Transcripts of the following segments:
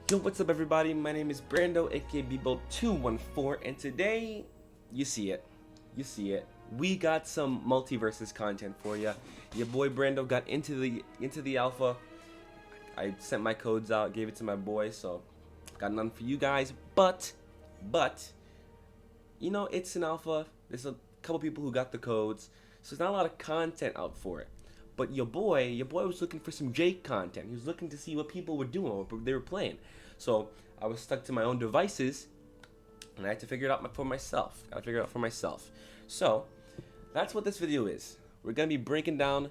Yo, what's up everybody? My name is BRNDO, aka BBO214, and today, you see it. We got some MultiVersus content for ya. Your boy BRNDO got into the alpha. I sent my codes out, gave it to my boy, so got none for you guys. But you know, it's an alpha. There's a couple people who got the codes, so there's not a lot of content out for it. But your boy was looking for some Jake content. He was looking to see what people were doing, what they were playing. So I was stuck to my own devices, and I had to figure it out for myself. So that's what this video is. We're gonna be breaking down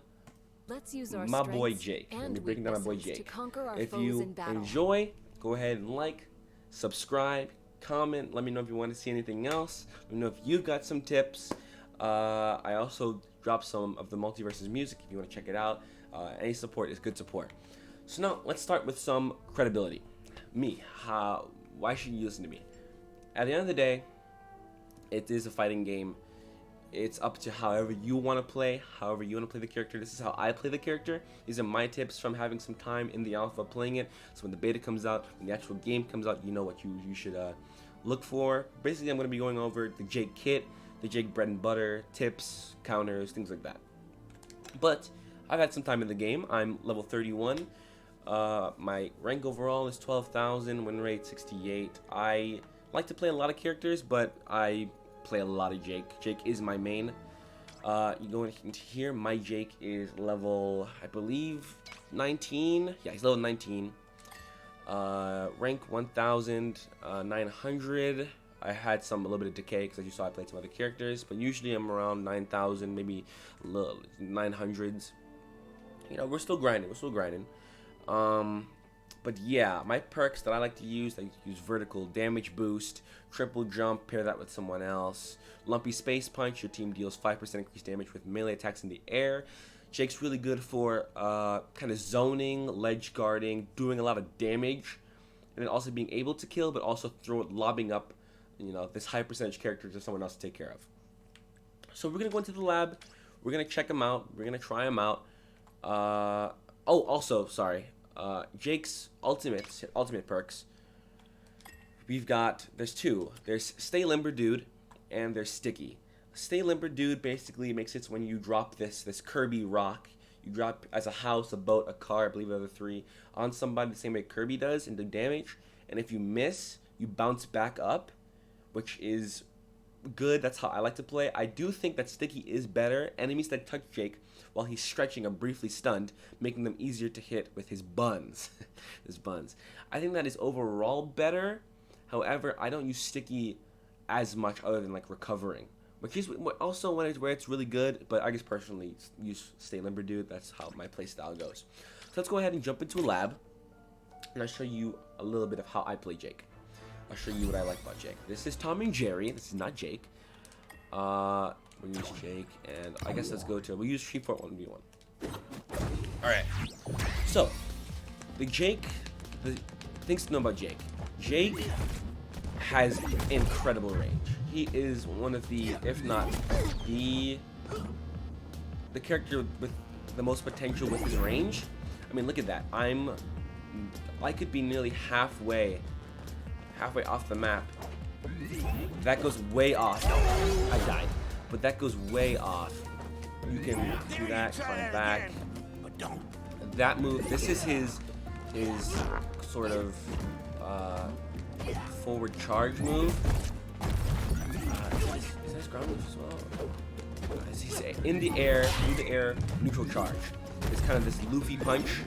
my boy Jake. If you enjoy, go ahead and like, subscribe, comment. Let me know if you want to see anything else. Let me know if you've got some tips. I also dropped some of the MultiVersus music if you want to check it out. Any support is good support. So now let's start with some credibility. Why should you listen to me? At the end of the day, it is a fighting game. It's up to however you want to play the character. This is how I play the character. These are my tips from having some time in the alpha playing it. So when the beta comes out, when the actual game comes out, you know what you should look for. Basically, I'm going to be going over the Jake kit, the Jake bread and butter, tips, counters, things like that. But I've had some time in the game. I'm level 31. My rank overall is 12,000, win rate 68. I like to play a lot of characters, but I play a lot of Jake. Jake is my main. You go into here, my Jake is level, I believe, 19. Yeah, he's level 19. Rank 1,900. I had a little bit of decay because as you saw I played some other characters, but usually I'm around 9,000, maybe 900s. You know, we're still grinding. But yeah, my perks that I like to use, vertical damage boost, triple jump, pair that with someone else. Lumpy space punch, your team deals 5% increased damage with melee attacks in the air. Jake's really good for kind of zoning, ledge guarding, doing a lot of damage, and then also being able to kill, but also lobbing up, you know, this high percentage character to someone else to take care of. So we're gonna go into the lab. We're gonna check them out. We're gonna try them out. Jake's ultimate perks. There's two. There's Stay Limber Dude, and there's Sticky. Stay Limber Dude basically makes it when you drop this Kirby rock. You drop as a house, a boat, a car, I believe the other three, on somebody the same way Kirby does and do damage. And if you miss, you bounce back up, which is good. That's how I like to play. I do think that Sticky is better. Enemies that touch Jake while he's stretching are briefly stunned, making them easier to hit with his buns. I think that is overall better. However, I don't use Sticky as much other than like recovering, which is also where it's really good. But I guess personally use Stay Limber Dude. That's how my playstyle goes. So let's go ahead and jump into a lab, and I'll show you a little bit of how I play Jake. I'll show you what I like about Jake. This is Tom and Jerry. This is not Jake. We'll use Jake, and I guess we'll use 3-4 1v1. Alright. So, the things to know about Jake. Jake has incredible range. He is one of the, if not the character with the most potential with his range. I mean, look at that. I could be nearly halfway off the map. That goes way off. I died, but that goes way off. You can do that, climb back. That move, this is his sort of forward charge move. Is that his ground move as well? He's in the air, neutral charge. It's kind of this Luffy punch,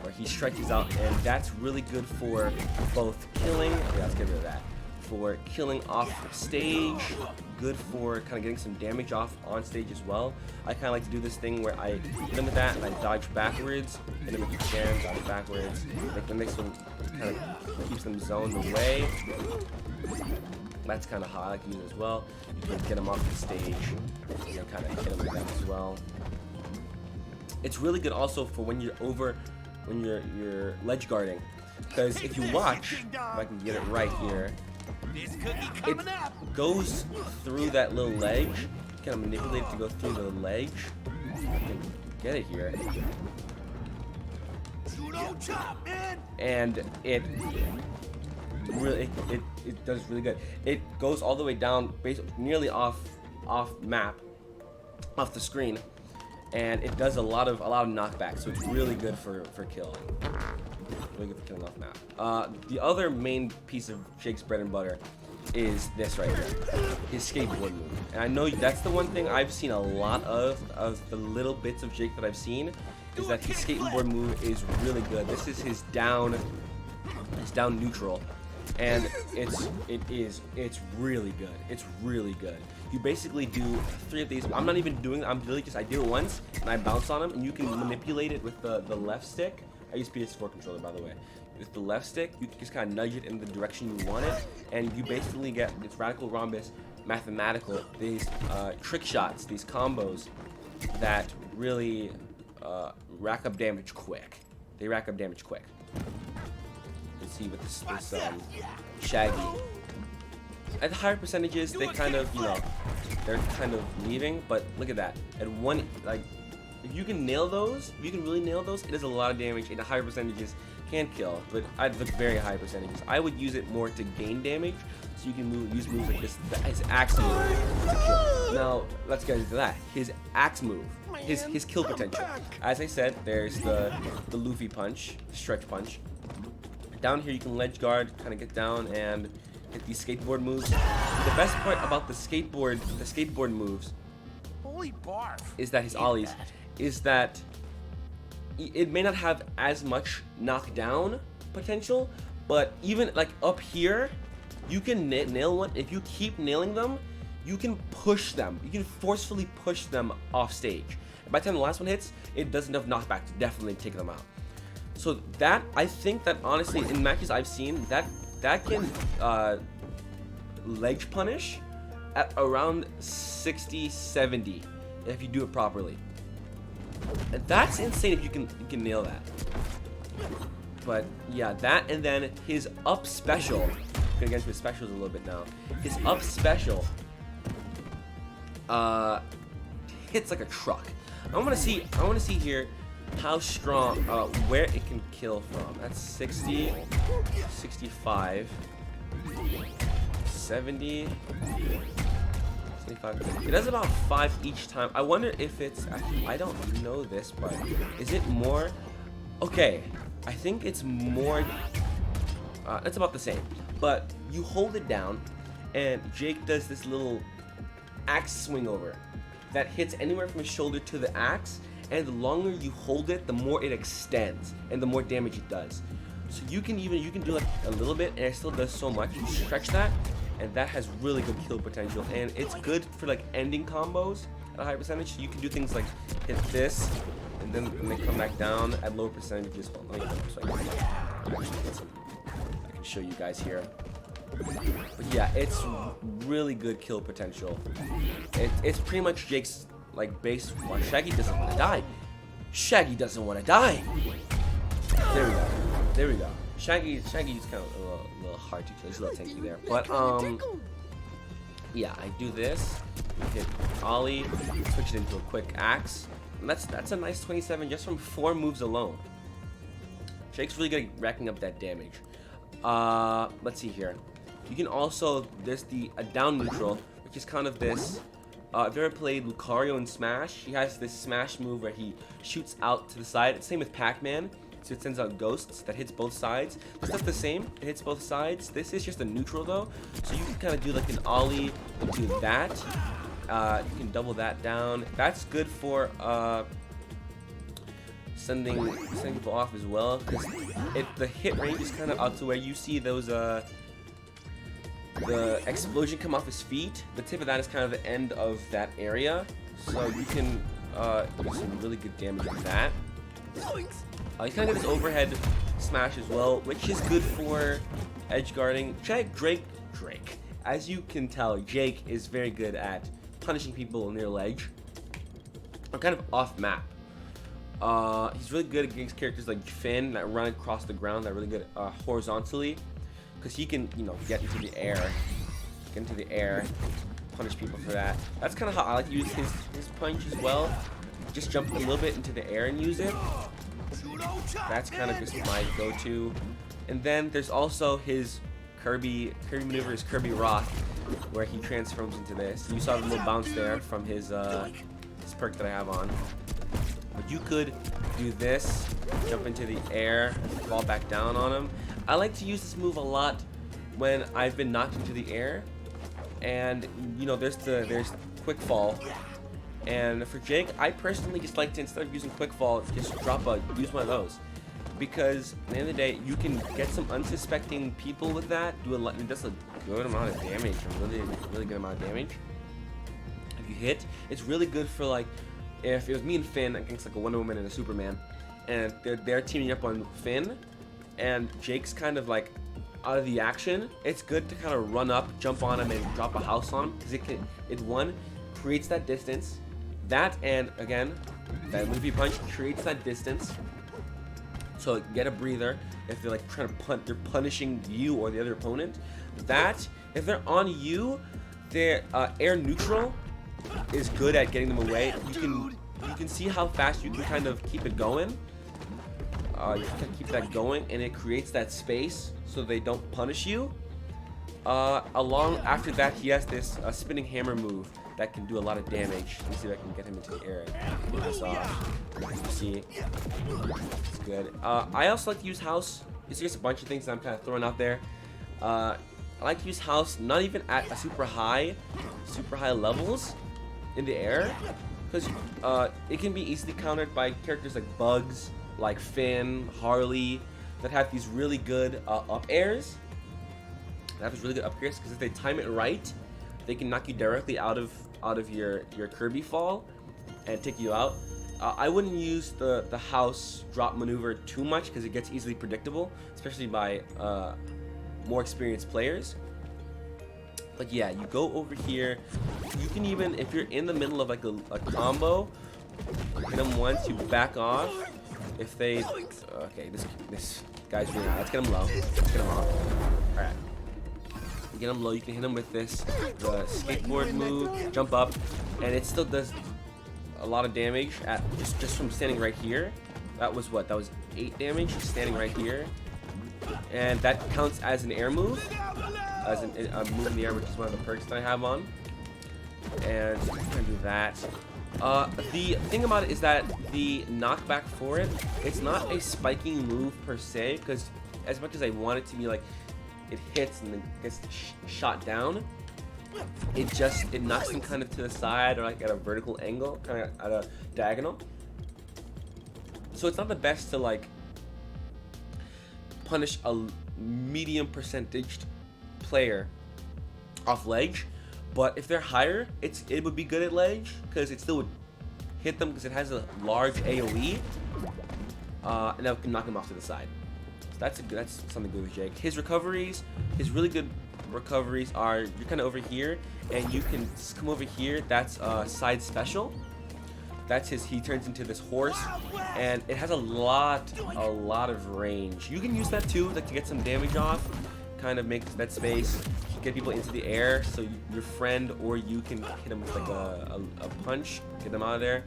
where he stretches out, and that's really good for both killing. Yeah, let's get rid of that. For killing off stage, good for kind of getting some damage off on stage as well. I kind of like to do this thing where I hit him with that and I dodge backwards, hit him with the jam, dodge backwards. Like the next one kind of keeps them zoned away. That's kind of how I like to use it as well. You can get them off the stage, you know, kind of hit them with that as well. It's really good also for when you're ledge guarding, because if you watch, if I can get it right here, it goes through that little ledge. Kind of manipulate it to go through the ledge. I can get it here. and it really it does really good. It goes all the way down, nearly off map, off the screen, and it does a lot of knockback. So it's really good for killing. Really good for killing off map. The other main piece of Jake's bread and butter is this right here, his skateboard move. And I know that's the one thing I've seen a lot of the little bits of Jake that I've seen, is that his skateboard move is really good. This is his down neutral, and it's really good. It's really good. You basically do 3 of these. I'm not even doing it. I do it once and I bounce on him, and you can manipulate it with the left stick. I use PS4 controller, by the way. With the left stick, you can just kind of nudge it in the direction you want it, and you basically get this radical rhombus, mathematical, these trick shots, these combos that really rack up damage quick. They rack up damage quick. You can see with this Shaggy. At the higher percentages, they kind of, they're kind of leaving, but look at that. At one, like, if you can nail those, if you can really nail those, it does a lot of damage, and the higher percentages can kill, but at the very high percentages. I would use it more to gain damage, so you can use moves like this, his axe move to kill. Now, let's get into that. His axe move, his kill potential. As I said, there's the Luffy punch, stretch punch. Down here you can ledge guard, kind of get down and hit these skateboard moves. The best part about the skateboard moves is that his ollies, is that it may not have as much knockdown potential, but even like up here, you can nail one. If you keep nailing them, you can push them. You can forcefully push them off stage. And by the time the last one hits, it does enough knockback to definitely take them out. So that, I think that honestly, in matches I've seen, that can ledge punish at around 60, 70 if you do it properly. And that's insane if you can nail that. But yeah, that, and then his up special. I'm gonna get into his specials a little bit now. His up special hits like a truck. I want to see here how strong, where it can kill from. That's 60, 65, 70, 75. It does about 5 each time. I wonder if it's, I don't know this, but is it more? Okay, I think it's more, it's about the same. But you hold it down, and Jake does this little axe swing over that hits anywhere from his shoulder to the axe, and the longer you hold it, the more it extends and the more damage it does. So you can do like a little bit, and it still does so much. You stretch that, and that has really good kill potential, and it's good for like ending combos at a high percentage. So you can do things like hit this, and then they come back down at low percentages. Well, let me go so I can show you guys here. But yeah, it's really good kill potential. It's pretty much Jake's like base. Well, Shaggy doesn't want to die. Shaggy doesn't want to die. There we go. There we go. Shaggy's kind of a little hard to kill. He's a little tanky there. But yeah, I do this. Hit Ollie. Switch it into a quick axe. And that's a nice 27 just from 4 moves alone. Jake's really good at racking up that damage. Let's see here. You can also, there's the down neutral, which is kind of this. If you ever played Lucario in Smash, he has this Smash move where he shoots out to the side. It's the same with Pac-Man, so it sends out ghosts that hits both sides. This stuff's the same, it hits both sides. This is just a neutral though, so you can kind of do like an ollie into that. You can double that down. That's good for sending people off as well, because the hit range is kind of out to where you see those the explosion come off his feet. The tip of that is kind of the end of that area, so you can do some really good damage with that. You kind of get this overhead smash as well, which is good for edge guarding. Drake. As you can tell, Jake is very good at punishing people near ledge, or kind of off map. He's really good against characters like Finn that run across the ground, that are really good horizontally, because he can, get into the air, punish people for that. That's kind of how I like to use his punch as well. Just jump a little bit into the air and use it. That's kind of just my go-to. And then there's also his Kirby maneuver, his Kirby Rock, where he transforms into this. You saw the little bounce there from his perk that I have on. But you could do this, jump into the air, fall back down on him. I like to use this move a lot when I've been knocked into the air, and you know there's quick fall. And for Jake, I personally just like to, instead of using quick fall, just use one of those, because at the end of the day you can get some unsuspecting people with that. It does a good amount of damage, a really good amount of damage. If you hit, it's really good for, like, if it was me and Finn against like a Wonder Woman and a Superman, and they're teaming up on Finn, and Jake's kind of like out of the action. It's good to kind of run up, jump on him, and drop a house on him, because it creates that distance. That, and again, that loopy punch creates that distance. So get a breather if they're like trying to they're punishing you or the other opponent. That, if they're on you, their air neutral is good at getting them away. You can see how fast you can kind of keep it going. You can keep that going, and it creates that space so they don't punish you. After that, he has this spinning hammer move that can do a lot of damage. Let me see if I can get him into the air and pull this off. You see, it's good. I also like to use house. It's just a bunch of things that I'm kind of throwing out there. I like to use house not even at a super high levels in the air, because it can be easily countered by characters like Bugs, like Finn, Harley, that have these really good up airs. Because if they time it right, they can knock you directly out of your Kirby fall and take you out. I wouldn't use the house drop maneuver too much, because it gets easily predictable, especially by more experienced players. But yeah, you go over here. You can even, if you're in the middle of like a combo, hit them once, you back off. If they, okay, this guy's really high. Let's get him low. Let's get him off. All right. You get him low. You can hit him with the skateboard move, jump up, and it still does a lot of damage at just from standing right here. That was 8 damage standing right here, and that counts as an air move, as a move in the air, which is one of the perks that I have on. And I'm gonna do that. The thing about it is that the knockback for it's not a spiking move per se, because as much as I want it to be like it hits and then gets shot down, it knocks them kind of to the side, or like at a vertical angle, kind of at a diagonal. So it's not the best to like punish a medium percentaged player off ledge. But if they're higher, it would be good at ledge, because it still would hit them, because it has a large AoE, and that can knock them off to the side. So that's something good with Jake. His recoveries, his really good recoveries are, you're kind of over here, and you can come over here. That's side special. That's he turns into this horse, and it has a lot of range. You can use that too, like to get some damage off, kind of make that space, get people into the air, so your friend or you can hit them with like a punch, get them out of there.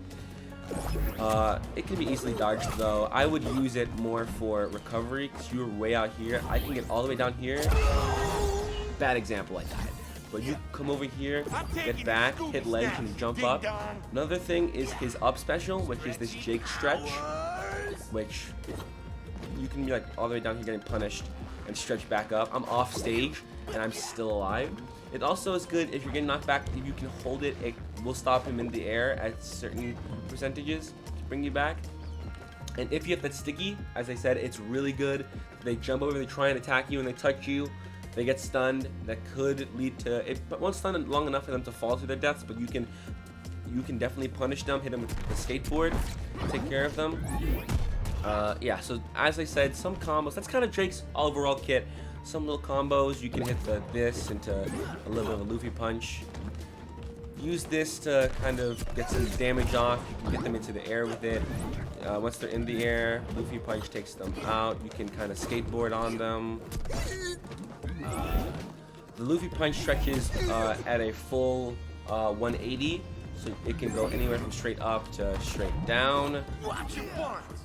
It can be easily dodged though. I would use it more for recovery, because you're way out here. I can get all the way down here. Bad example, I died. But you come over here, get back, hit ledge, and jump up. Another thing is his up special, which is this Jake stretch, which you can be like all the way down here getting punished and stretch back up. I'm off stage and I'm still alive. It also is good if you're getting knocked back. If you can hold it, it will stop him in the air at certain percentages to bring you back. And if you have that sticky, as I said, it's really good. They jump over, they try and attack you, and they touch you. They get stunned. That could lead to it, but won't stun long enough for them to fall to their deaths. But you can definitely punish them. Hit them with the skateboard, take care of them. Yeah. So as I said, some combos. That's kind of Drake's overall kit. Some little combos. You can hit this into a little bit of a Luffy punch. Use this to kind of get some damage off. You can get them into the air with it. Once they're in the air, Luffy punch takes them out. You can kind of skateboard on them. The Luffy punch stretches at a full 180, So it can go anywhere from straight up to straight down.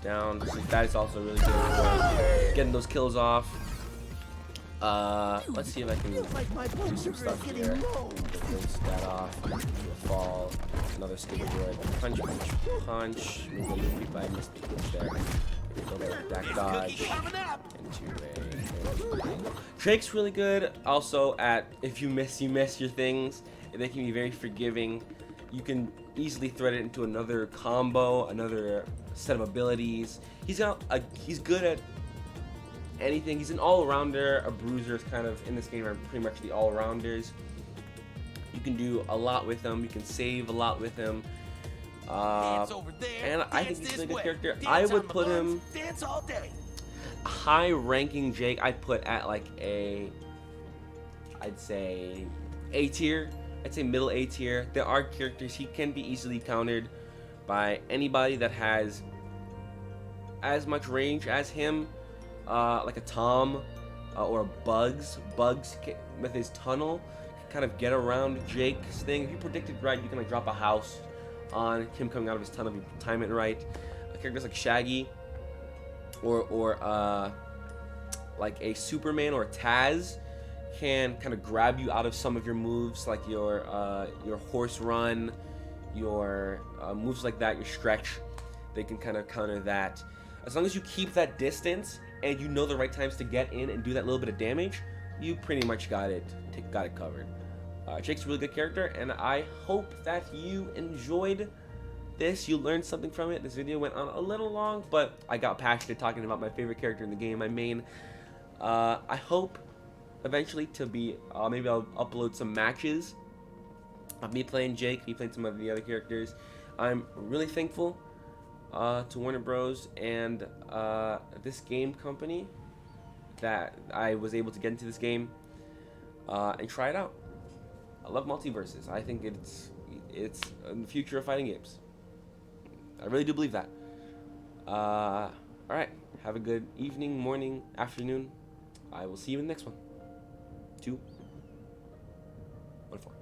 Down. So that is also really good for getting those kills off. Let's see if I can do some stuff here. Get that off. Do a fall. Another skip droid. Punch, punch, punch. Move a little bit by missed the push there. Go there. Back dodge. Into a. Drake's really good. Also, at if you miss your things. They can be very forgiving. You can easily thread it into another combo, another set of abilities. He's good at anything. He's an all-rounder. A bruiser is kind of in this game are pretty much the all-rounders. You can do a lot with him. You can save a lot with him. And I think he's a good character. I would put him high-ranking Jake. I'd put at like I'd say A tier. I'd say middle A tier. There are characters he can be easily countered by anybody that has as much range as him, like a Tom or a Bugs. Bugs with his tunnel can kind of get around Jake's thing. If you predicted right, you can like drop a house on him coming out of his tunnel if you time it right. Characters like Shaggy or like a Superman or Taz can kind of grab you out of some of your moves, like your horse run, your moves like that, your stretch. They can kind of counter that. As long as you keep that distance and you know the right times to get in and do that little bit of damage, you pretty much got it covered. Jake's a really good character, and I hope that you enjoyed this. You learned something from it. This video went on a little long, but I got passionate talking about my favorite character in the game, my main. I hope eventually to be maybe I'll upload some matches of me playing Jake, me playing some of the other characters. I'm really thankful to Warner Bros. And this game company that I was able to get into this game and try it out. I love MultiVersus. I think it's the future of fighting games. I really do believe that. All right, have a good evening, morning, afternoon. I will see you in the next one. 2, 1, 4.